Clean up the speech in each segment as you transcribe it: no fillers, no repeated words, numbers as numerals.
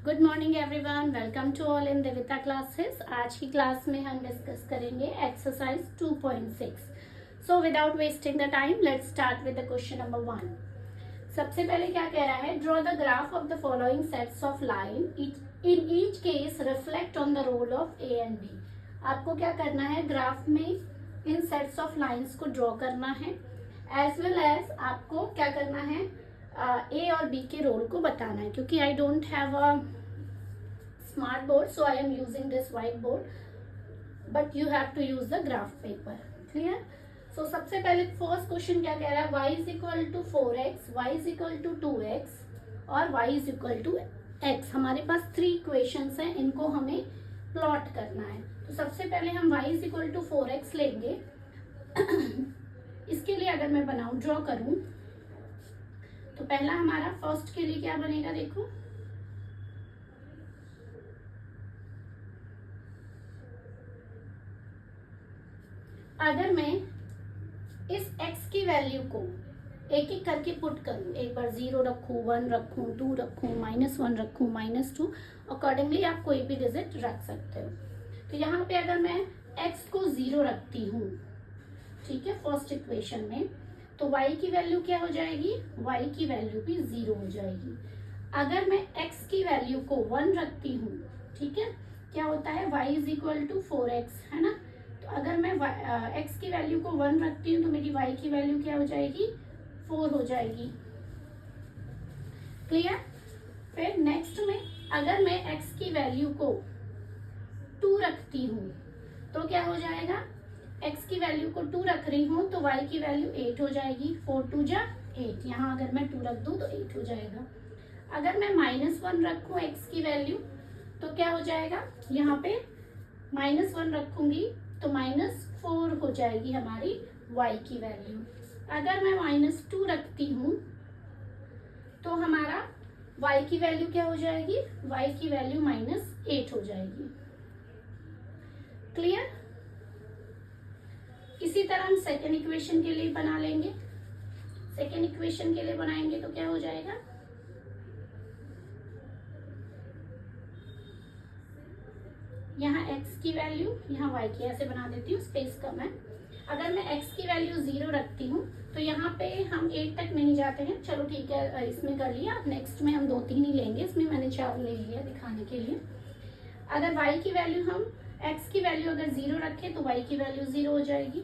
Good morning everyone, welcome to all in Devita classes. आज की class में हम डिस्कस करेंगे exercise 2.6। So without wasting the time let's start with the question number 1। सबसे पहले क्या कह रहा है, draw the graph of the following sets of line, in each case reflect on the role of a and b. आपको क्या करना है, ग्राफ में इन सेट्स ऑफ लाइन्स को ड्रॉ करना है, एज वेल एज आपको क्या करना है, ए और बी के रोल को बताना है। क्योंकि I don't have a smart board, so I am using this white board, but you have to use the graph paper. Clear? So सबसे पहले फर्स्ट क्वेश्चन क्या कह रहा है, y is equal to 4x, y is equal to 2x और y is equal to x। हमारे पास 3 equations हैं, इनको हमें प्लॉट करना है। तो सबसे पहले हम y is equal to 4x लेंगे। इसके लिए अगर मैं बनाऊं, ड्रॉ करूं, तो पहला हमारा फर्स्ट के लिए क्या बनेगा, देखो अगर मैं इस x की वैल्यू को एक एक करके पुट करूं, एक बार 0 रखूं, 1 रखूं, 2 रखूं, -1 रखूं, -2, अकॉर्डिंगली आप कोई भी डिजिट रख सकते हो। तो यहाँ पे अगर मैं x को 0 रखती हूँ, ठीक है, फर्स्ट इक्वेशन में, तो y की वैल्यू क्या हो जाएगी, y की वैल्यू भी 0 हो जाएगी। अगर मैं x की वैल्यू को 1 रखती हूँ, ठीक है, क्या होता है, y is equal to 4x, है ना। तो अगर मैं x की वैल्यू को 1 रखती हूँ तो मेरी y की वैल्यू क्या हो जाएगी, 4 हो जाएगी। क्लियर? फिर नेक्स्ट में अगर मैं x की वैल्यू को 2 रखती हूँ तो क्या हो जाएगा, x की वैल्यू को 2 रख रही हूँ तो y की वैल्यू 8 हो जाएगी। 4 2 जा 8, यहाँ अगर मैं 2 रख दूँ तो 8 हो जाएगा। अगर मैं -1 रखूँ x की वैल्यू तो क्या हो जाएगा, यहाँ पे -1 रखूंगी तो -4 हो जाएगी हमारी y की वैल्यू। अगर मैं -2 रखती हूँ तो हमारा y की वैल्यू क्या हो जाएगी, y की वैल्यू -8 हो जाएगी। क्लियर? इसी तरह हम सेकेंड इक्वेशन के लिए बना लेंगे। सेकेंड इक्वेशन के लिए बनाएंगे तो क्या हो जाएगा, यहाँ x की वैल्यू, यहाँ y की, ऐसे बना देती हूँ, स्पेस कम है। अगर मैं x की वैल्यू 0 रखती हूँ तो यहाँ पे हम 8 तक नहीं जाते हैं, चलो ठीक है, इसमें कर लिया। अब नेक्स्ट में हम 2-3 ही लेंगे, इसमें मैंने 4 ले लिया दिखाने के लिए। अगर y की वैल्यू हम x की वैल्यू अगर 0 रखें तो y की वैल्यू 0 हो जाएगी।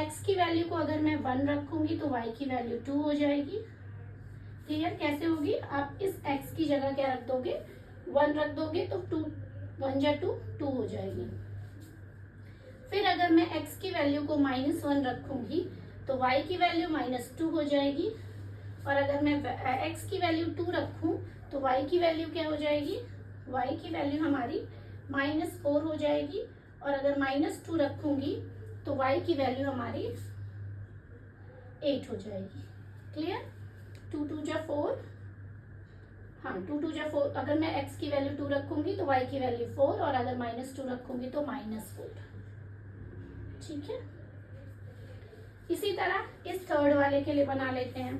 x की वैल्यू को अगर मैं 1 रखूंगी तो y की वैल्यू 2 हो जाएगी। क्लियर? कैसे होगी, आप इस x की जगह क्या रख दोगे, 1 रख दोगे तो 2 1 जा 2 2 हो जाएगी। फिर अगर मैं x की वैल्यू को -1 रखूंगी तो y की वैल्यू -2 हो जाएगी। और अगर मैं x की वैल्यू 2 रखूं तो y की वैल्यू क्या हो जाएगी, y की वैल्यू हमारी -4 हो जाएगी। और अगर -2 रखूंगी तो y की वैल्यू हमारी 8 हो जाएगी। क्लियर? 2 2 जा 4, हाँ 2 2 जा 4। अगर मैं x की वैल्यू 2 रखूंगी तो y की वैल्यू 4, और अगर -2 रखूंगी तो -4। ठीक है, इसी तरह इस थर्ड वाले के लिए बना लेते हैं।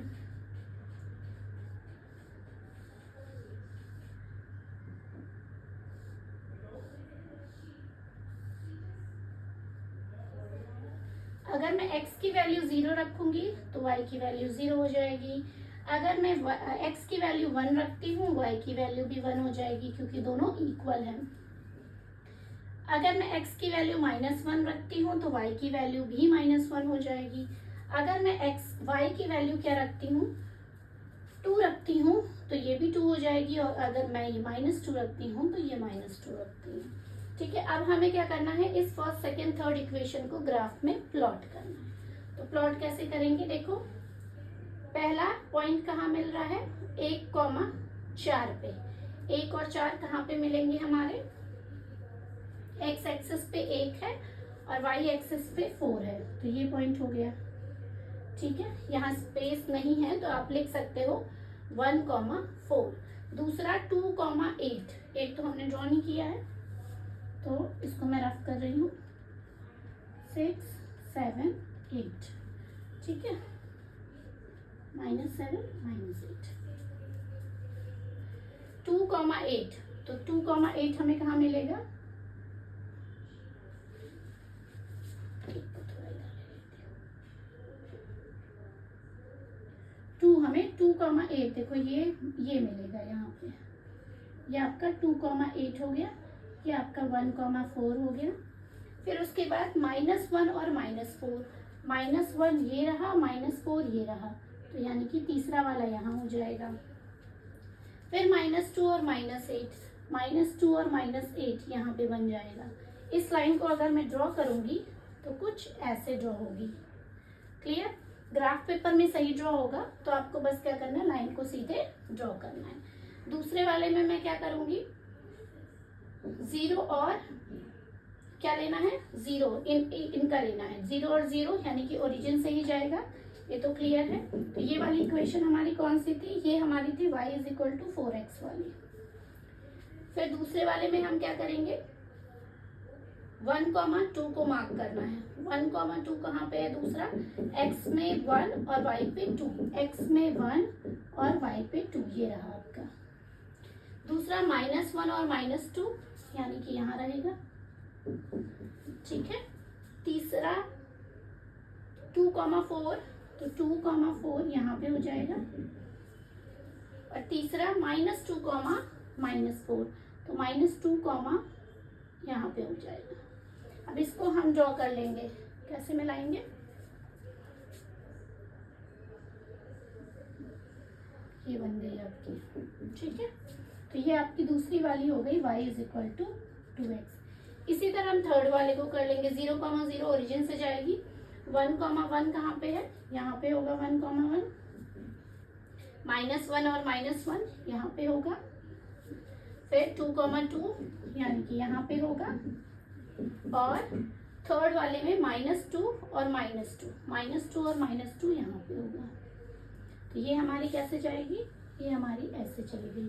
अगर मैं x की वैल्यू 0 रखूंगी तो y की वैल्यू 0 हो जाएगी। अगर मैं x की वैल्यू 1 रखती हूँ, y की वैल्यू भी 1 हो जाएगी, क्योंकि दोनों इक्वल हैं। अगर मैं x की वैल्यू -1 रखती हूँ तो y की वैल्यू भी -1 हो जाएगी। अगर मैं y की वैल्यू क्या रखती हूँ, 2 रखती हूँ तो ये भी 2 हो जाएगी। और अगर मैं ये -2 रखती हूँ तो ये -2 रखती हूँ। ठीक है, अब हमें क्या करना है, इस फर्स्ट सेकेंड थर्ड इक्वेशन को ग्राफ में प्लॉट करना है। तो प्लॉट कैसे करेंगे, देखो पहला पॉइंट कहाँ मिल रहा है, 1,4 पे। 1 और 4 कहाँ पे मिलेंगे हमारे, x एक्सिस पे 1 है और y एक्सिस पे 4 है, तो ये पॉइंट हो गया। ठीक है, यहाँ स्पेस नहीं है तो आप लिख सकते हो 1,4। दूसरा 2,8, 8 तो हमने ड्रॉ नहीं किया है तो इसको मैं रफ कर रही हूँ, 6 7 8। ठीक है, -7 -8। 2,8, तो 2,8 हमें कहाँ मिलेगा, हमें 2,8 देखो ये मिलेगा यहाँ पे, ये आपका 2,8 हो गया, ये आपका 1,4 हो गया। फिर उसके बाद -1 और -4, -1 ये रहा, -4 ये रहा, तो यानी कि तीसरा वाला यहाँ हो जाएगा। फिर -2 और -8, -2 और -8 यहाँ पे बन जाएगा। इस लाइन को अगर मैं ड्रॉ करूँगी तो कुछ ऐसे ड्रॉ होगी। क्लियर? ग्राफ पेपर में सही ड्रॉ होगा तो आपको बस क्या करना है, लाइन को सीधे ड्रॉ करना है। दूसरे वाले में मैं क्या करूँगी, 0 और क्या लेना है, 0 इनका लेना है, 0 और 0 यानी कि ओरिजिन से ही जाएगा, ये तो क्लियर है। तो ये वाली इक्वेशन हमारी कौन सी थी, ये हमारी थी y = 4x वाली। फिर दूसरे वाले में हम क्या करेंगे, 1,2 को मार्क करना है। 1,2 कहाँ पे है, दूसरा x में 1 और y पे 2, x में 1 और y पे 2, ये रहा आपका। दूसरा -1 और -2 यानी कि यहाँ रहेगा, ठीक है। तीसरा 2,4, तो 2,4 यहाँ पे हो जाएगा। और तीसरा -2, -4, तो -2, यहाँ पे हो जाएगा। अब इसको हम ड्रॉ कर लेंगे, कैसे मिलाएंगे, ये बन गई आपकी, ठीक है। तो ये आपकी दूसरी वाली हो गई y = 2x। इसी तरह हम थर्ड वाले को कर लेंगे, 0,0 ओरिजिन से जाएगी, 1,1 कहाँ पे है, यहाँ पे होगा 1,1, -1 और -1 यहाँ पे होगा। फिर 2,2 यानी कि यहाँ पे होगा। और थर्ड वाले में -2 और -2, -2 और -2 यहाँ पे होगा। तो ये हमारी कैसे जाएगी, ये हमारी ऐसे चलेगी।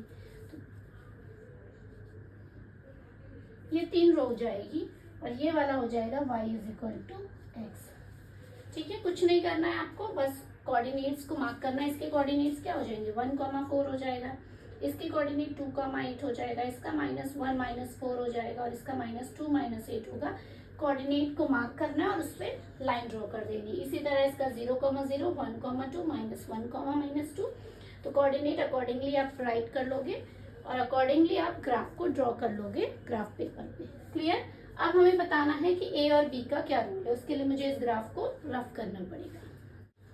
तो ये 3 रो हो जाएगी और ये वाला हो जाएगा y = x, ठीक है। कुछ नहीं करना है आपको, बस कोऑर्डिनेट्स को मार्क करना है। इसके कोऑर्डिनेट्स क्या हो जाएंगे, 1,4 हो जाएगा, इसकी कोऑर्डिनेट 2,8 हो जाएगा, इसका -1 -4 हो जाएगा और इसका -2 -8 होगा। कोऑर्डिनेट को मार्क करना है और उस पर लाइन ड्रॉ कर देनी। इसी तरह इसका 0,0 1,2 -1 -2, तो कोऑर्डिनेट अकॉर्डिंगली आप राइट कर लोगे और अकॉर्डिंगली आप ग्राफ को ड्रॉ कर लोगे ग्राफ पेपर पे। क्लियर? अब हमें बताना है कि ए और बी का क्या रोल है, उसके लिए मुझे इस ग्राफ को रफ करना पड़ेगा।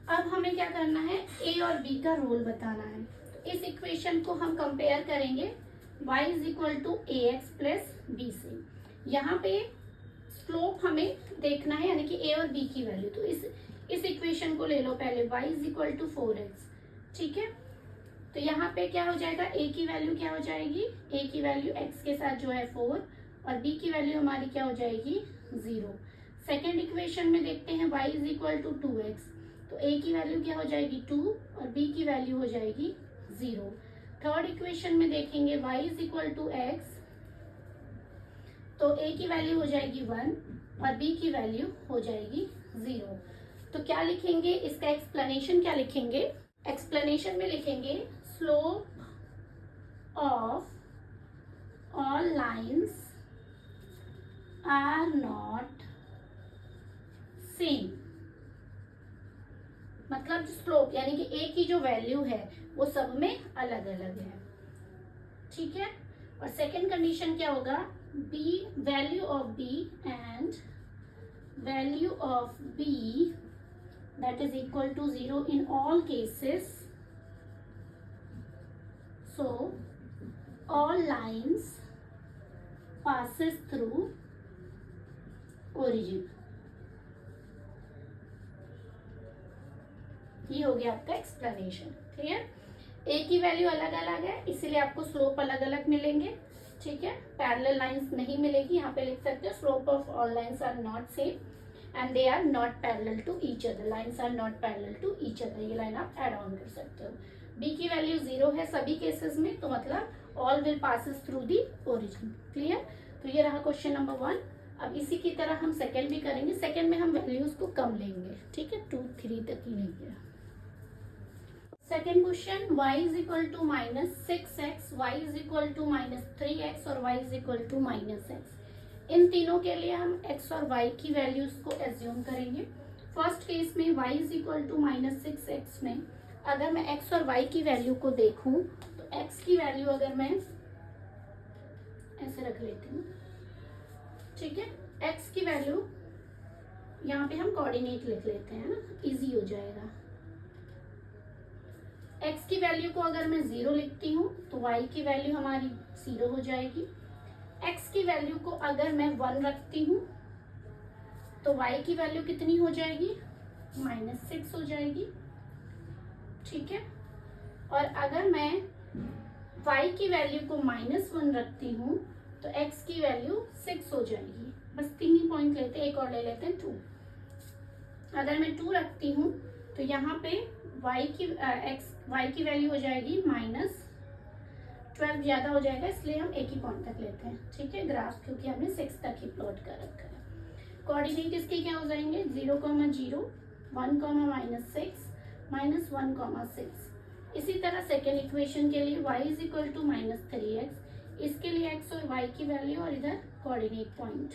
अब हमें क्या करना है, ए और बी का रोल बताना है। तो इस इक्वेशन को हम कंपेयर करेंगे y = ax + b से। यहाँ पे स्लोप हमें देखना है, यानी कि ए और बी की वैल्यू। तो इस इक्वेशन को ले लो पहले, y = 4x, ठीक है। तो यहाँ पे क्या हो जाएगा, a की वैल्यू क्या हो जाएगी, a की वैल्यू x के साथ जो है 4 और b की वैल्यू हमारी क्या हो जाएगी 0। सेकेंड इक्वेशन में देखते हैं y = 2x, तो a की वैल्यू क्या हो जाएगी 2 और b की वैल्यू हो जाएगी 0। थर्ड इक्वेशन में देखेंगे y = x, तो a की वैल्यू हो जाएगी 1 और b की वैल्यू हो जाएगी 0। तो क्या लिखेंगे, इसका एक्सप्लेनेशन क्या लिखेंगे, एक्सप्लेनेशन में लिखेंगे slope of all lines are not same. मतलब स्लोप यानी कि a की जो वैल्यू है वो सब में अलग अलग है, ठीक है। और सेकेंड कंडीशन क्या होगा, b value of b and value of b that is equal to 0 in all cases, so all lines passes through origin। ये हो गया आपका एक्सप्लेनेशन। क्लियर? ए की वैल्यू अलग अलग है इसीलिए आपको स्लोप अलग अलग मिलेंगे, ठीक है। पैरेलल लाइंस नहीं मिलेगी, यहाँ पे लिख सकते हो slope of all lines are not same and they are not parallel to each other, lines are not parallel to each other, ये लाइन आप ऐड ऑन कर सकते हो। बी की वैल्यू 0 है सभी केसेस में, तो मतलब all will passes through the origin. Clear? तो ये रहा क्वेश्चन नंबर 1। अब इसी की तरह हम सेकेंड भी करेंगे। सेकेंड में हम वैल्यूज को कम लेंगे, ठीक है, 2 3 तक ही नहीं गया। Second question, y is equal to -6x, y is equal to -3x और y is equal to -x। इन तीनों के लिए हम x और y की वैल्यूज को एज्यूम करेंगे। फर्स्ट केस में y is equal to -6x में अगर मैं x और y की वैल्यू को देखूं तो x की वैल्यू अगर मैं ऐसे रख लेती हूँ, ठीक है, x की वैल्यू यहाँ पे हम कोऑर्डिनेट लिख लेते हैं ना, इजी हो जाएगा। x की वैल्यू को अगर मैं 0 लिखती हूँ तो y की वैल्यू हमारी 0 हो जाएगी। x की वैल्यू को अगर मैं 1 रखती हूँ तो y की वैल्यू कितनी हो जाएगी, -6 हो जाएगी, ठीक है। और अगर मैं y की वैल्यू को -1 रखती हूँ तो x की वैल्यू 6 हो जाएगी। बस 3 ही पॉइंट लेते हैं, एक और ले लेते हैं 2। अगर मैं 2 रखती हूँ तो यहाँ पे y की वैल्यू हो जाएगी -12, ज़्यादा हो जाएगा इसलिए हम एक ही पॉइंट तक लेते हैं, ठीक है। ग्राफ क्योंकि हमने 6 तक ही प्लॉट कर रखा है। कोऑर्डिनेट इसके क्या हो जाएंगे, 0, 0, 1, -6, -1, 6। इसी तरह सेकेंड इक्वेशन के लिए y is equal to -3x, इसके लिए x और y की वैल्यू और इधर कोऑर्डिनेट पॉइंट।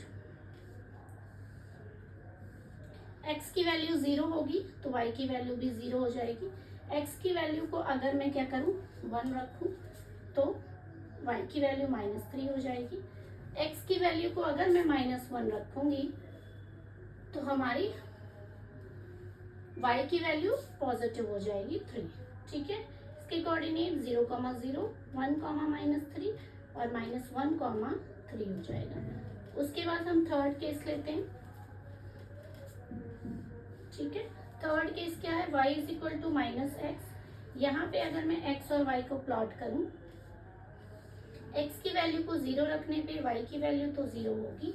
x की वैल्यू 0 होगी तो y की वैल्यू भी 0 हो जाएगी। x की वैल्यू को अगर मैं क्या करूं, 1 रखूं तो y की वैल्यू -3 हो जाएगी। x की वैल्यू को अगर मैं -1 रखूंगी तो हमारी y की वैल्यू पॉजिटिव हो जाएगी 3, ठीक है। इसके कोऑर्डिनेट 0, 0, 1, -3 और -1, 3 हो जाएगा। उसके बाद हम थर्ड केस लेते हैं, ठीक है। थर्ड केस क्या है, y is equal to -x। यहाँ पे अगर मैं x और y को प्लॉट करूं, x की वैल्यू को 0 रखने पे y की वैल्यू तो 0 होगी।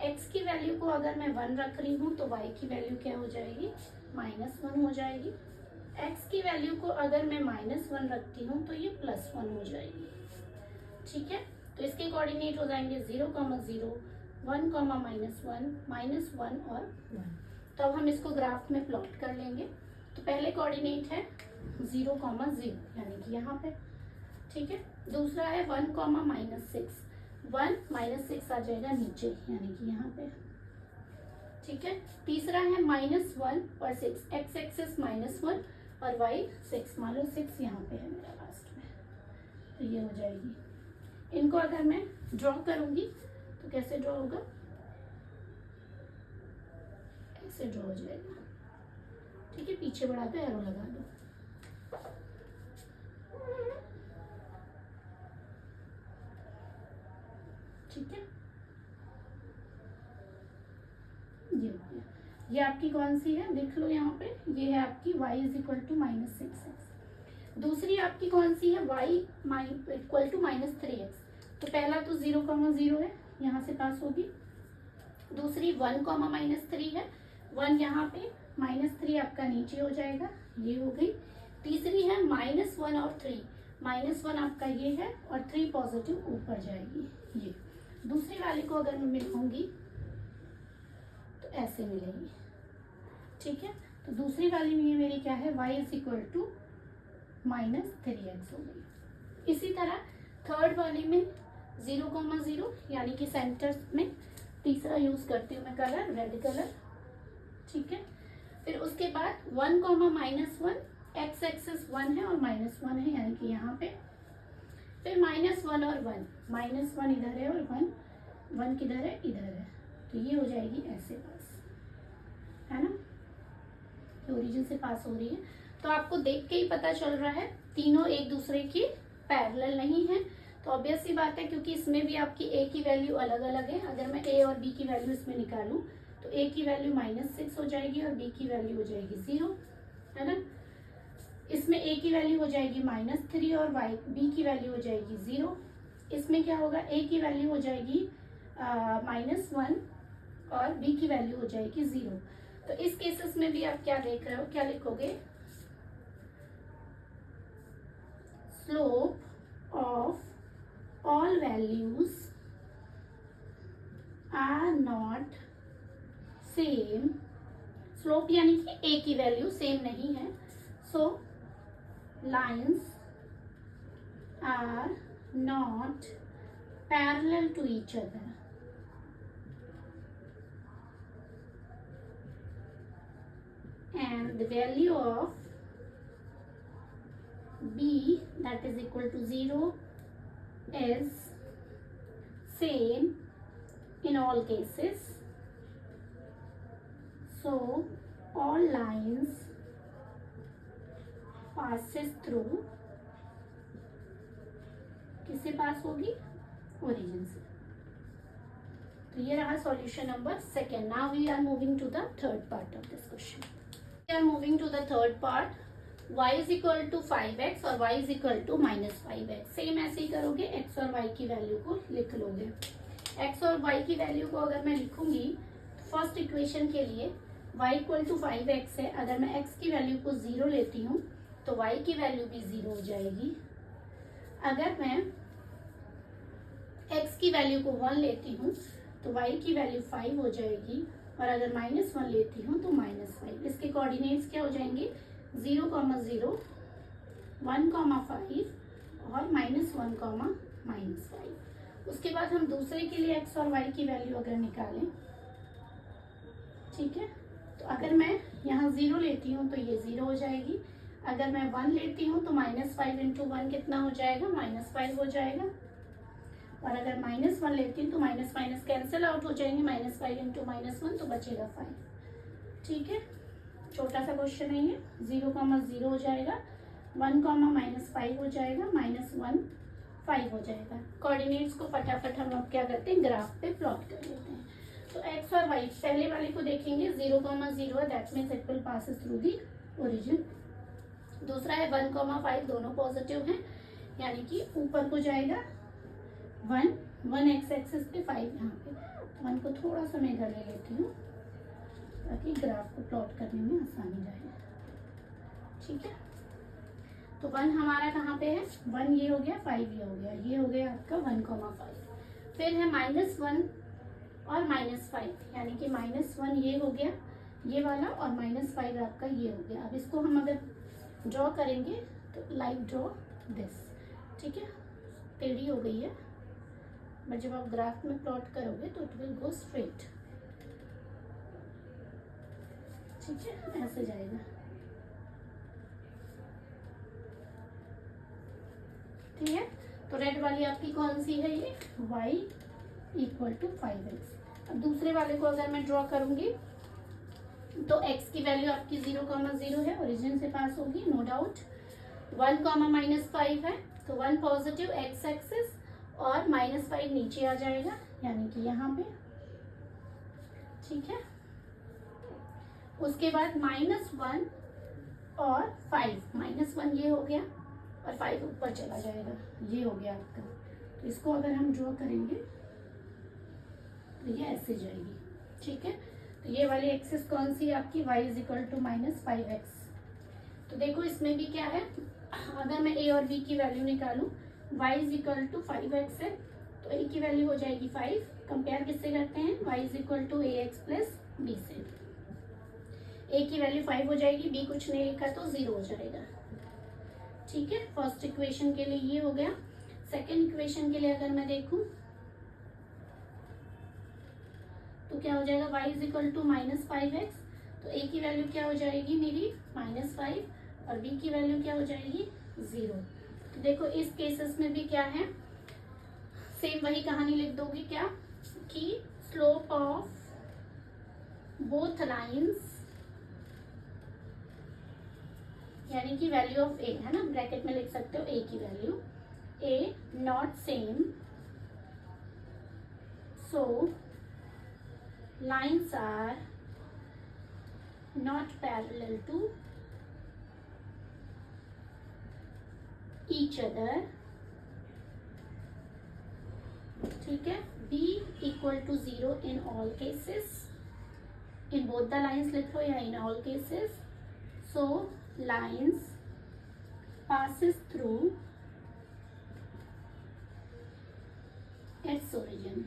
x की वैल्यू को अगर मैं 1 रख रही हूँ तो y की वैल्यू क्या हो जाएगी, -1 हो जाएगी। x की वैल्यू को अगर मैं -1 रखती हूँ तो ये +1 हो जाएगी, ठीक है। तो इसके कोऑर्डिनेट हो जाएंगे 0, 0, 1, -1 और 1। तो अब हम इसको ग्राफ में प्लॉट कर लेंगे। तो पहले कोऑर्डिनेट है 0, 0 यानी कि यहाँ पे, ठीक है। दूसरा है 1, -6, 1 -6 आ जाएगा नीचे यानी कि यहाँ पे, ठीक है। तीसरा है -1 और 6, x एक्सिस -1 और y 6, मान लो 6 यहाँ पे है मेरा लास्ट में, तो ये हो जाएगी। इनको अगर मैं ड्रॉ करूंगी तो कैसे ड्रॉ होगा, ऐसे ड्रॉ हो जाएगा, ठीक है। पीछे बढ़ा दो, एरो लगा दो, ठीक है। ये हो गया। ये आपकी कौन सी है, देख लो यहाँ पे, ये है आपकी y is equal to -6x। दूसरी आपकी कौन सी है, y इक्वल टू -3x। तो पहला तो 0, 0 है, यहाँ से पास होगी। दूसरी 1, -3 है, 1 यहाँ पे, -3 आपका नीचे हो जाएगा, ये हो गई। तीसरी है -1 और 3, -1 आपका ये है और 3 पॉजिटिव ऊपर जाएगी। ये दूसरी वाली को अगर मैं मिलाऊंगी तो ऐसे मिलेगी, ठीक है। तो दूसरी वाली में मेरी क्या है, y is equal to -3x हो गई। इसी तरह थर्ड वाली में 0, 0 यानी कि सेंटर में तीसरा यूज करती हूँ मैं कलर, रेड कलर, ठीक है। फिर उसके बाद 1, -1, x एक्सिस 1 है और -1 है यानी कि यहाँ पे। फिर -1 और 1, -1 इधर है और 1 किधर है, इधर है। तो ये हो जाएगी ऐसे पास, है ना, ओरिजिन से पास हो रही है। तो आपको देख के ही पता चल रहा है तीनों एक दूसरे की पैरेलल नहीं है। तो ऑब्वियस सी बात है, क्योंकि इसमें भी आपकी a की वैल्यू अलग अलग है। अगर मैं a और b की वैल्यू इसमें निकालूं तो a की वैल्यू -6 हो जाएगी और b की वैल्यू हो जाएगी 0, है ना। इसमें a की वैल्यू हो जाएगी -3 और b की वैल्यू हो जाएगी 0। इसमें क्या होगा, a की वैल्यू हो जाएगी -1 और b की वैल्यू हो जाएगी 0। तो इस केसेस में भी आप क्या देख रहे हो, क्या लिखोगे, slope of all values are not same. Slope यानी कि a की वैल्यू सेम नहीं है, सो lines are not parallel to each other. And the value of b, that is equal to 0, is same in all cases. So all lines passes through, किससे पास होगी? Origin से. तो ये रहा solution number second. Now we are moving to the third part of this question. We are moving to the third part. y is equal to 5x और y is equal to -5x. Same ऐसे ही करोगे, x और y की value को लिख लोगे. x और y की वैल्यू को अगर मैं लिखूंगी तो फर्स्ट इक्वेशन के लिए y इक्वल टू 5x है. अगर मैं x की वैल्यू को 0 लेती हूँ तो y की वैल्यू भी 0 हो जाएगी. अगर मैं x की वैल्यू को 1 लेती हूँ तो y की वैल्यू 5 हो जाएगी. और अगर -1 लेती हूँ तो -5. इसके कोऑर्डिनेट्स क्या हो जाएंगे? 0, 0, 1, 5 और -1, -5. उसके बाद हम दूसरे के लिए x और y की वैल्यू अगर निकालें, ठीक है, तो अगर मैं यहाँ 0 लेती हूँ तो ये 0 हो जाएगी. अगर मैं 1 लेती हूँ तो -5 इंटू 1 कितना हो जाएगा? -5 हो जाएगा. और अगर -1 लेती हूँ तो माइनस माइनस कैंसिल आउट हो जाएंगे. -5 इंटू -1 तो बचेगा 5. ठीक है, छोटा सा क्वेश्चन है ये. 0, 0 हो जाएगा, 1, -5 हो जाएगा, -1, 5 हो जाएगा. कोऑर्डिनेट्स को फटाफट हम लोग क्या करते हैं? ग्राफ पे प्लॉट कर लेते हैं. तो x और y पहले वाले को देखेंगे. 0, 0 है, that means it will passes through the origin. दूसरा है 1, 5, दोनों पॉजिटिव हैं, यानी कि ऊपर को जाएगा 1 एक्स एक्सिस पे, 5 यहाँ पे. 1 को थोड़ा सा मैं इधर ले लेती हूँ ताकि ग्राफ को प्लॉट करने में आसानी रहे. ठीक है, तो 1 हमारा कहाँ पे है? 1 ये हो गया, 5 ये हो गया. ये हो गया आपका 1, 5. फिर है -1 और -5, यानी कि -1 ये हो गया, ये वाला, और -5 आपका ये हो गया. अब इसको हम अगर ड्रॉ करेंगे तो लाइक ड्रॉ दिस. ठीक है, टेढ़ी हो गई है, बट जब आप ग्राफ में प्लॉट करोगे तो इट विल गो स्ट्रेट. ठीक है, ऐसे जाएगा. ठीक है, तो रेड वाली आपकी कौन सी है? ये y इक्वल टू 5x. अब दूसरे वाले को अगर मैं ड्रॉ करूंगी तो x की वैल्यू आपकी 0, 0 है, ओरिजिन से पास होगी, नो डाउट. 1, -5 है, तो 1 पॉजिटिव x एक्सिस और -5 नीचे आ जाएगा, यानी कि यहाँ पे. ठीक है, उसके बाद -1 और 5, -1 ये हो गया और 5 ऊपर चला जाएगा, ये हो गया आपका. तो इसको अगर हम ड्रॉ करेंगे तो ये ऐसे जाएगी. ठीक है, तो ये वाली एक्सिस कौन सी है आपकी? y is equal to -5x. तो देखो इसमें भी क्या है, अगर मैं a और b की वैल्यू निकालूं, y is equal to 5x है, तो a की वैल्यू हो जाएगी 5. कंपेयर किससे करते हैं? y is equal to ax plus b से. a की वैल्यू 5 हो जाएगी, b कुछ नहीं लिखा तो 0 हो जाएगा. ठीक है, फर्स्ट इक्वेशन के लिए ये हो गया. सेकेंड इक्वेशन के लिए अगर मैं देखूं तो क्या हो जाएगा? y is equal to -5x. तो a की वैल्यू क्या हो जाएगी मेरी? -5, और b की वैल्यू क्या हो जाएगी? 0. तो देखो इस केसेस में भी क्या है, सेम वही कहानी लिख दोगे क्या, कि स्लोप ऑफ बोथ लाइंस, यानी कि वैल्यू ऑफ a है ना, ब्रैकेट में लिख सकते हो a की value, a not same, so lines are not parallel to each other. ठीक है, b equal to 0 in all cases, in both the lines लिख लो या in all cases. So lines passes through its origin.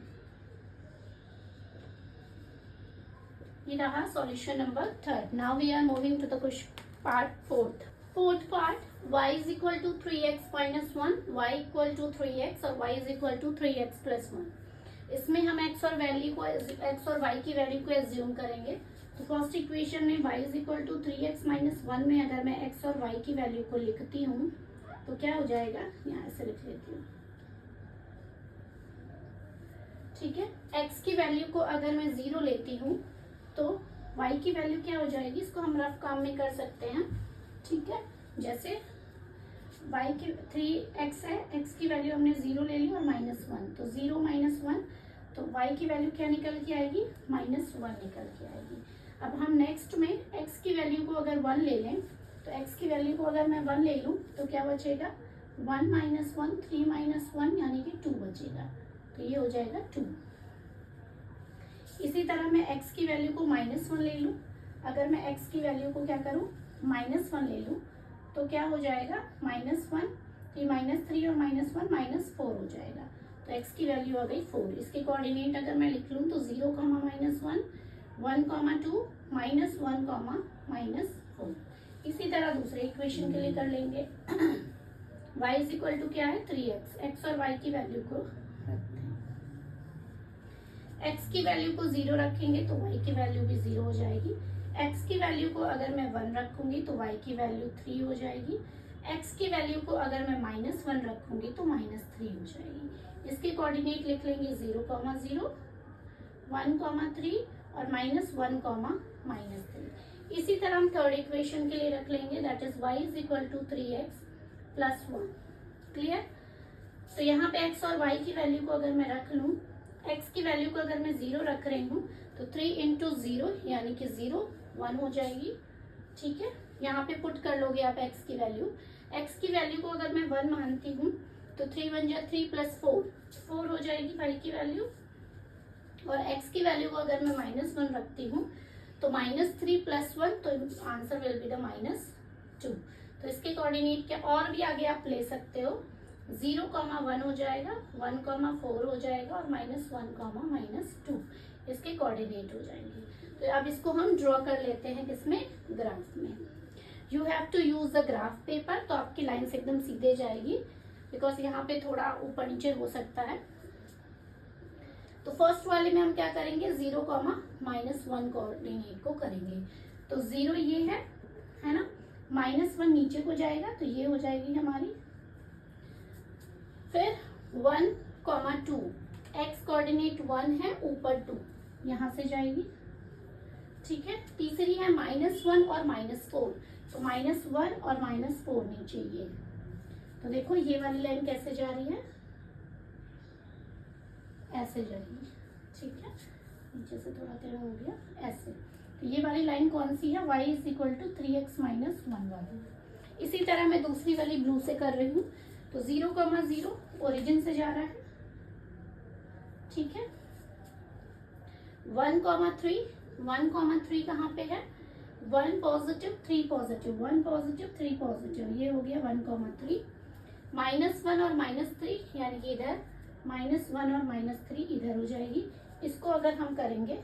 ये रहा solution number third. Now we are moving to the question part fourth. Fourth part, y is equal to 3x minus 1, y equal to 3x और y is equal to 3x plus 1। इसमें हम x और y की value को assume करेंगे। तो first equation में y is equal to 3x minus 1 में अगर मैं x और y की वैल्यू को लिखती हूँ तो क्या हो जाएगा, यहाँ से लिख लेती हूँ, ठीक है। x की वैल्यू को अगर मैं 0 लेती हूँ तो y की वैल्यू क्या हो जाएगी, इसको हम रफ काम में कर सकते हैं, ठीक है। जैसे y की 3x है, x की वैल्यू हमने 0 ले ली और -1, तो 0 माइनस 1, तो y की वैल्यू क्या निकल के आएगी, -1 निकल के आएगी। अब हम नेक्स्ट में x की वैल्यू को अगर 1 ले लें, तो x की वैल्यू को अगर मैं 1 ले लूँ तो क्या बचेगा, 1 माइनस 1, 3 माइनस 1 यानी कि 2 बचेगा, तो ये हो जाएगा 2। इसी तरह मैं x की वैल्यू को -1 ले लूँ, अगर मैं x की वैल्यू को क्या करूँ, -1 ले लूँ तो क्या हो जाएगा, -1, तो -3 और -1 -4 हो जाएगा, तो x की वैल्यू आ गई 4। इसके कोऑर्डिनेट अगर मैं लिख लूँ तो 0, -1, 1, 2, -1, -4। इसी तरह दूसरे इक्वेशन के लिए कर लेंगे। y इज इक्वल टू क्या है, 3x, x और y की वैल्यू को रखते हैं। x की वैल्यू को 0 रखेंगे तो y की वैल्यू भी 0 हो जाएगी। x की वैल्यू को अगर मैं 1 रखूंगी तो y की वैल्यू 3 हो जाएगी। x की वैल्यू को अगर मैं -1 रखूंगी तो -3 हो जाएगी। इसके कोऑर्डिनेट लिख लेंगे 0, 0, 1, 3 और -1, -3। इसी तरह हम थर्ड इक्वेशन के लिए रख लेंगे, that is y is equal to 3x plus 1। Clear. तो यहाँ पे x और y की वैल्यू को अगर मैं रख लूँ, x की वैल्यू को अगर मैं 0 रख रही हूँ तो 3 इंटू 0 यानी कि 0, 1 हो जाएगी, ठीक है। यहाँ पे पुट कर लोगे आप x की वैल्यू। x की वैल्यू को अगर मैं 1 मानती हूँ तो 3 1 जा 3 प्लस 4 हो जाएगी y की वैल्यू, और x की वैल्यू को अगर मैं -1 रखती हूँ तो -3 प्लस 1, तो आंसर विल बी द -2। तो इसके कोऑर्डिनेट क्या और भी आगे आप ले सकते हो, 0, 1 हो जाएगा, 1, 4 हो जाएगा और -1, -2 इसके कोऑर्डिनेट हो जाएंगे। तो अब इसको हम ड्रॉ कर लेते हैं किसमें, ग्राफ में। You have to use the graph paper, तो आपकी लाइन्स एकदम सीधे जाएगी, बिकॉज यहाँ पे थोड़ा ऊपर नीचे हो सकता है। तो फर्स्ट वाले में हम क्या करेंगे, 0, -1 कोऑर्डिनेट को करेंगे। तो 0 ये है ना, -1 नीचे को जाएगा तो ये हो जाएगी हमारी। फिर 1, 2, x कोऑर्डिनेट 1 है, ऊपर 2 यहाँ से जाएगी, ठीक है। तीसरी है -1 और -4, तो -1 और -4 नीचे ये। तो देखो ये वाली लाइन कैसे जा रही है, ऐसे जाएगी, ठीक है। नीचे से थोड़ा टेढ़ा हो गया, ऐसे। तो ये वाली लाइन कौन सी है, y is equal to 3x minus 1 वाली। इसी तरह मैं दूसरी वाली ब्लू से कर रही हूँ, तो 0, 0 ओरिजिन से जा रहा है, ठीक है। 1, 3 कहाँ पे है, 1 पॉजिटिव 3 पॉजिटिव, 1 पॉजिटिव 3 पॉजिटिव, ये हो गया 1, 3। -1 और -3 यानी कि इधर -1 और -3 इधर हो जाएगी। इसको अगर हम करेंगे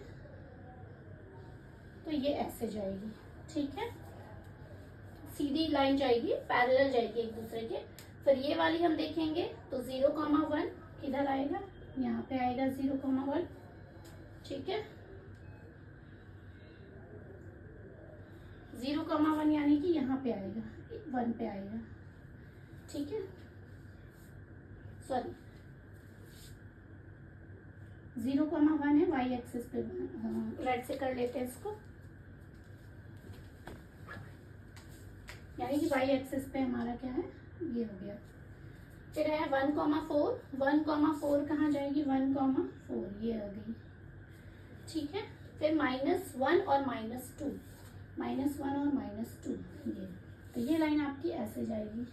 तो ये ऐसे जाएगी, ठीक है। सीधी लाइन जाएगी, पैरेलल जाएगी एक दूसरे के। फिर ये वाली हम देखेंगे तो 0, 1 किधर आएगा, यहाँ पे आएगा 0, 1, ठीक है। 0, 1 यानी कि यहाँ पे आएगा, 1 पे आएगा, ठीक है। सॉरी 0, 1 है, y एक्सिस पे राइट से कर लेते हैं इसको, यानी कि y एक्सिस पे हमारा क्या है, ये हो गया। फिर है 1, 4, 1, 4 कहाँ जाएगी, 1, 4 ये आ गई, ठीक है। फिर -1 और -2, -1 और -2 ये, तो ये लाइन आपकी ऐसे जाएगी,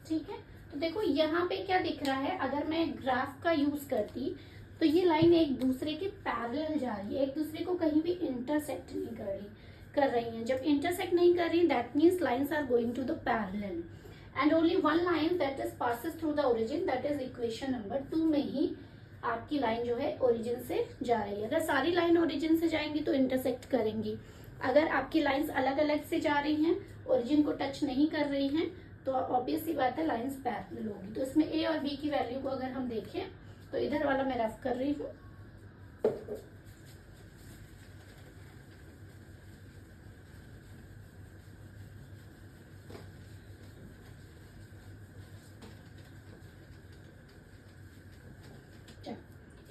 ठीक है। तो देखो यहाँ पे क्या दिख रहा है, अगर मैं ग्राफ का यूज करती तो ये लाइन एक दूसरे के पैरेलल जा रही है, एक दूसरे को कहीं भी इंटरसेक्ट नहीं कर रही हैं। जब इंटरसेक्ट नहीं कर रही, that means lines are going to the parallel, and only one line that is passes through the origin, that is equation number 2 में ही आपकी लाइन जो है ओरिजिन से जा रही है। अगर सारी लाइन ओरिजिन से जाएंगी तो इंटरसेक्ट करेंगी, अगर आपकी लाइन्स अलग अलग से जा रही हैं, ओरिजिन को टच नहीं कर रही हैं, तो ऑब्वियस सी बात है लाइंस पैरेलल होगी। तो इसमें ए और बी की वैल्यू को अगर हम देखें तो इधर वाला मैं रफ कर रही हूँ।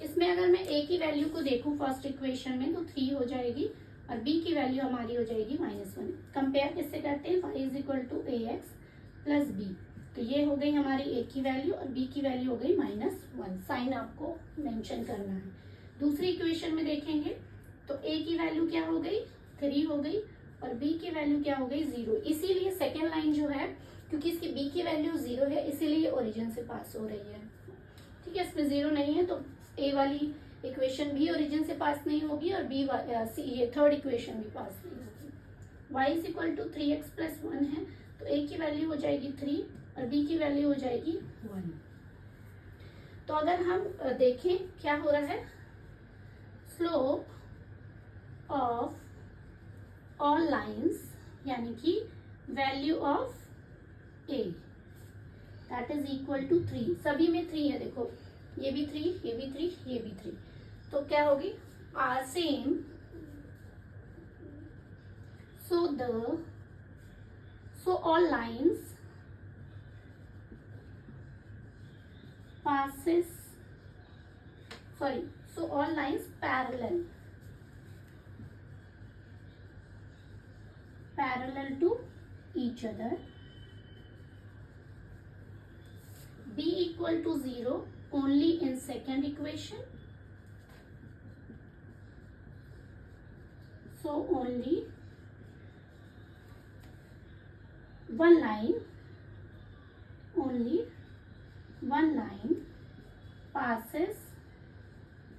इसमें अगर मैं ए की वैल्यू को देखूं फर्स्ट इक्वेशन में तो 3 हो जाएगी और बी की वैल्यू हमारी हो जाएगी -1। कंपेयर किससे करते हैं, y is equal to a x plus b. तो ये हो गई हमारी ए की वैल्यू और बी की वैल्यू हो गई -1। साइन आपको मेंशन करना है। दूसरी इक्वेशन में देखेंगे तो ए की वैल्यू क्या हो गई, 3 हो गई और बी की वैल्यू क्या हो गई, 0। इसीलिए सेकेंड लाइन जो है, क्योंकि इसकी बी की वैल्यू 0 है इसीलिए ओरिजिन से पास हो रही है। ठीक है, इसमें 0 नहीं है तो ए वाली इक्वेशन भी ओरिजिन से पास नहीं होगी और बी ये थर्ड इक्वेशन भी पास नहीं होगी। y is equal to 3x plus 1 है तो a की वैल्यू हो जाएगी 3 और b की वैल्यू हो जाएगी 1। तो अगर हम देखें क्या हो रहा है, स्लोप ऑफ ऑल लाइंस यानी कि value of a that is equal to 3। सभी में 3 है, देखो ये भी 3, ये भी 3, ये भी 3। तो क्या होगी, are same. So all lines passes, sorry, so all lines parallel to each other, b equal to 0 only in second equation, so only one line passes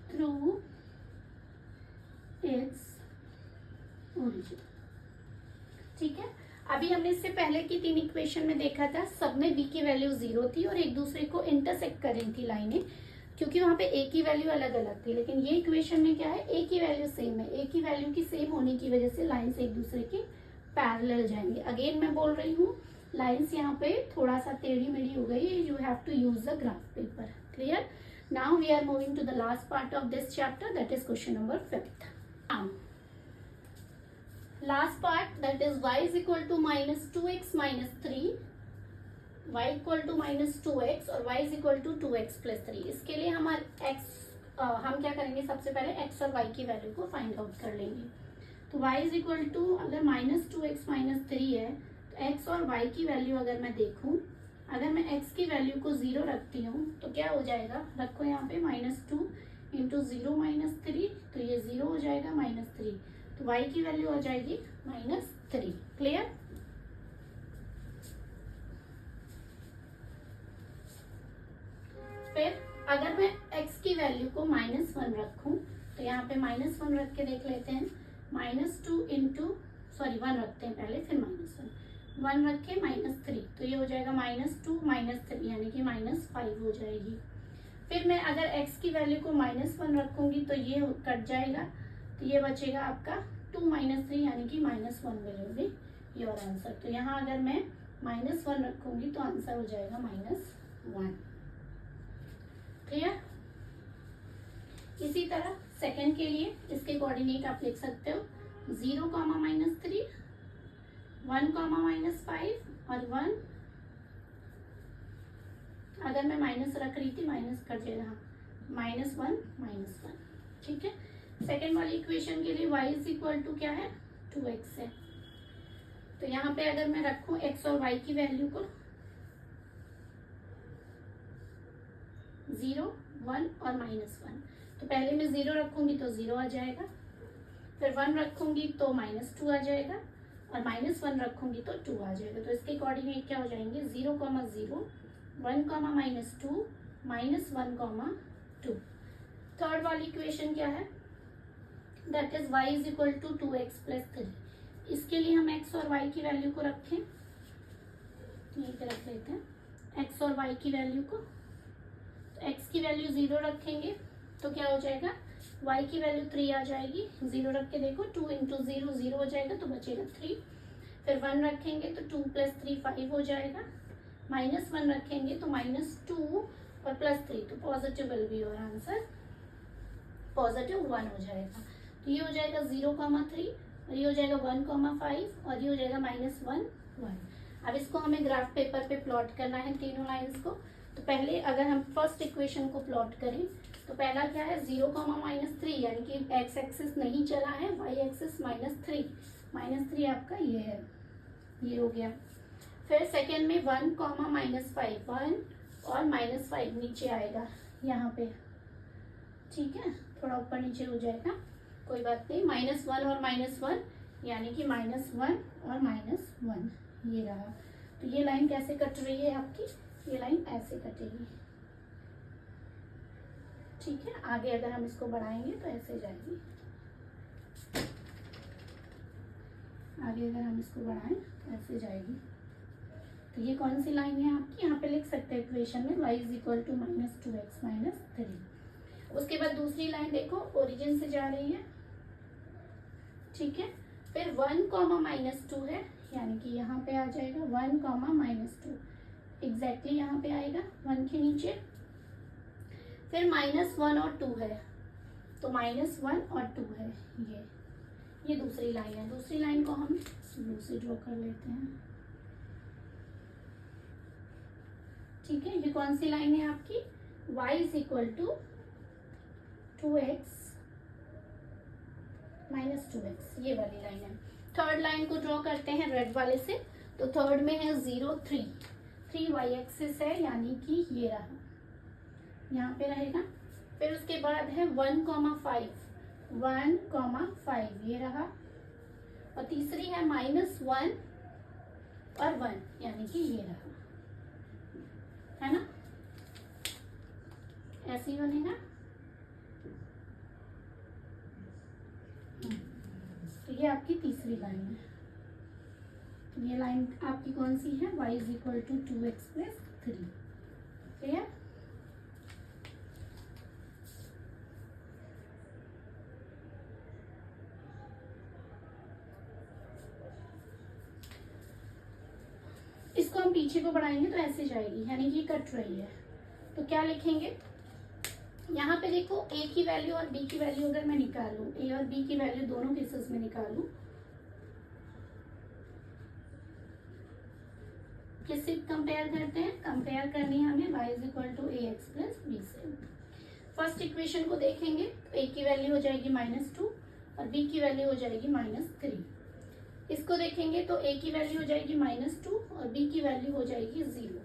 through its origin। ठीक है, अभी हमने इससे पहले की 3 इक्वेशन में देखा था, सब में b की वैल्यू 0 थी और एक दूसरे को इंटरसेक्ट कर रही थी लाइनें, क्योंकि वहां पे a की वैल्यू अलग अलग थी। लेकिन ये इक्वेशन में क्या है, a की वैल्यू सेम है। a की वैल्यू की सेम होने की वजह से लाइन्स एक दूसरे के पैरेलल जाएंगे। अगेन मैं बोल रही हूँ, लाइन्स यहाँ पे थोड़ा सा टेढ़ी मेढ़ी हो गई, you have to use the graph paper. Clear? Now we are moving to the last part of this chapter, that is question number 5th। Last part, that is y is equal to -2x minus 3, y equal to -2x और y is equal to 2x plus 3। इसके लिए हमारे x हम क्या करेंगे, सबसे पहले x और y की वैल्यू को फाइंड आउट कर लेंगे। तो y is equal to, अगर -2x minus 3 है तो x और y की वैल्यू अगर मैं देखूं, अगर मैं x की वैल्यू को 0 रखती हूँ तो क्या हो जाएगा, रखो यहाँ पे -2 इंटू 0 -3, तो ये 0 हो जाएगा -3, तो y की वैल्यू आ जाएगी -3। क्लियर? फिर अगर मैं x की वैल्यू को -1 रखूं तो यहाँ पे -1 रख के देख लेते हैं। -2 इंटू, सॉरी 1 रखते हैं पहले, फिर -1 रख के -3, तो ये हो जाएगा -2 -3 यानी कि -5 हो जाएगी। फिर मैं अगर x की वैल्यू को -1 रखूंगी तो ये कट जाएगा, तो ये बचेगा आपका 2 -3 यानी कि -1 विल बी योर आंसर। तो यहाँ अगर मैं -1 रखूंगी तो आंसर हो जाएगा -1। क्लियर? इसी तरह सेकंड के लिए इसके कोऑर्डिनेट आप लिख सकते हो 0, -3, 1, -5 और 1। अगर मैं माइनस रख रही थी माइनस कर जाएगा, -1 -1। ठीक है, सेकेंड वाली इक्वेशन के लिए y इज इक्वल टू क्या है, 2x है। तो यहाँ पे अगर मैं रखूं x और y की वैल्यू को 0, 1 और -1, तो पहले मैं 0 रखूंगी तो 0 आ जाएगा, फिर 1 रखूंगी तो -2 आ जाएगा और -1 रखूंगी तो 2 आ जाएगा। तो इसके कोऑर्डिनेट क्या हो जाएंगे, 0, 0, 1, -2, -1, 2। थर्ड वाली इक्वेशन क्या है, that is y is equal to 2x plus 3। इसके लिए हम x और y की वैल्यू को रखें, यहीं पे रख लेते हैं x और y की वैल्यू को। तो x की वैल्यू 0 रखेंगे तो क्या हो जाएगा, y की वैल्यू 3 आ जाएगी। 0 रख के देखो, 2 इंटू 0 0 हो जाएगा तो बचेगा 3। फिर 1 रखेंगे तो 2 + 3 5 हो जाएगा -1 रखेंगे तो -2 और +3, तो positive will be your answer, +1 हो जाएगा। तो ये हो जाएगा 0,3 और ये हो जाएगा 1,5 और ये हो जाएगा -1 1। अब इसको हमें ग्राफ पेपर पे प्लॉट करना है तीनों लाइंस को। तो पहले अगर हम फर्स्ट इक्वेशन को प्लॉट करें तो पहला क्या है 0, -3, यानी कि एक्स एक्सिस नहीं चला है, वाई एक्सिस -3, -3 आपका ये है, ये हो गया। फिर सेकेंड में 1, -5, 1 और -5 नीचे आएगा यहाँ पे, ठीक है, थोड़ा ऊपर नीचे हो जाएगा, कोई बात नहीं। -1 और -1 यानी कि -1 और -1 ये रहा। तो ये लाइन कैसे कट रही है आपकी, ये लाइन ऐसे कटेगी, ठीक है। आगे अगर हम इसको बढ़ाएंगे तो ऐसे जाएगी, आगे अगर हम इसको बढ़ाएं तो ऐसे जाएगी। तो ये कौन सी लाइन है आपकी, यहाँ पे लिख सकते हैं इक्वेशन में y = -2x - 3। उसके बाद दूसरी लाइन देखो ओरिजिन से जा रही है, ठीक है। फिर 1, -2 है, यानी कि यहाँ पे आ जाएगा 1, -2, एग्जैक्टली यहाँ पे आएगा 1 के नीचे। फिर -1 और 2 है, तो -1 और 2 है, ये दूसरी लाइन है। दूसरी लाइन को हम ब्लू से ड्रॉ कर लेते हैं, ठीक है। ये कौन सी लाइन है आपकी, y = 2x - 2x, ये वाली लाइन है। थर्ड लाइन को ड्रॉ करते हैं रेड वाले से। तो थर्ड में है 0, 3 y एक्सिस है, यानी कि ये रहा, यहाँ पे रहेगा। फिर उसके बाद है 1, 5, 1,5 ये रहा। और तीसरी है -1 और 1, यानी कि ये रहा, है ना, ऐसे ही बनेगा। तो ये आपकी तीसरी लाइन है। तो ये लाइन आपकी कौन सी है, y = 2x + 3, क्लियर। इसको हम पीछे को बढ़ाएंगे तो ऐसे जाएगी, यानी कि कट रही है। तो क्या लिखेंगे, यहाँ पे देखो a की वैल्यू और b की वैल्यू अगर मैं निकालूं, a और b की वैल्यू दोनों केसेस में निकालूं, किससे कंपेयर करते हैं, कंपेयर करनी है हमें y = ax + b से। फर्स्ट इक्वेशन को देखेंगे तो a की वैल्यू हो जाएगी -2 और b की वैल्यू हो जाएगी -3। इसको देखेंगे तो a की वैल्यू हो जाएगी -2 और b की वैल्यू हो जाएगी 0।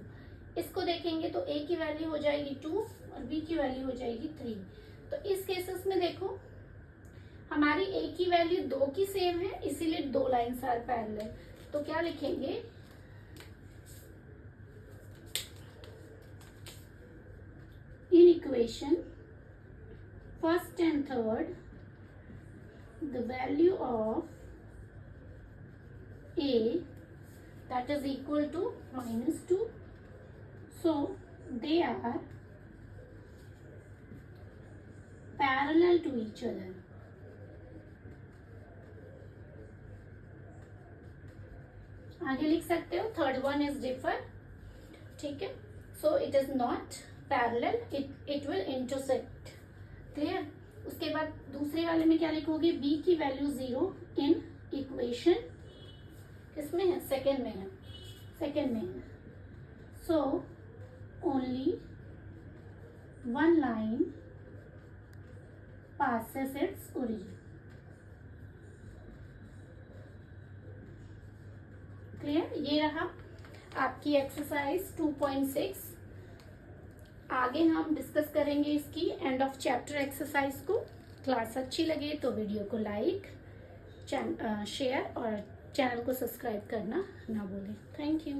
इसको देखेंगे तो a की वैल्यू हो जाएगी 2 और b की वैल्यू हो जाएगी 3। तो इस केसेस में देखो हमारी a की वैल्यू 2 की सेम है, इसीलिए 2 लाइन्स आर पैरेलल। तो क्या लिखेंगे, in equation first and third the value of a that is equal to -2, so they are parallel to each other। आगे लिख सकते हो थर्ड वन इज डिफर, ठीक है, so it is not parallel, it will intersect, clear. उसके बाद दूसरे वाले में क्या लिखोगे, b की वैल्यू 0 इन इक्वेशन, किसमें है, सेकेंड में है, सेकेंड में है। So only one line passes its origin, clear. ये रहा आपकी एक्सरसाइज 2.6। आगे हम डिस्कस करेंगे इसकी एंड ऑफ चैप्टर एक्सरसाइज को। क्लास अच्छी लगे तो वीडियो को लाइक, शेयर और चैनल को सब्सक्राइब करना ना भूलें। Thank you.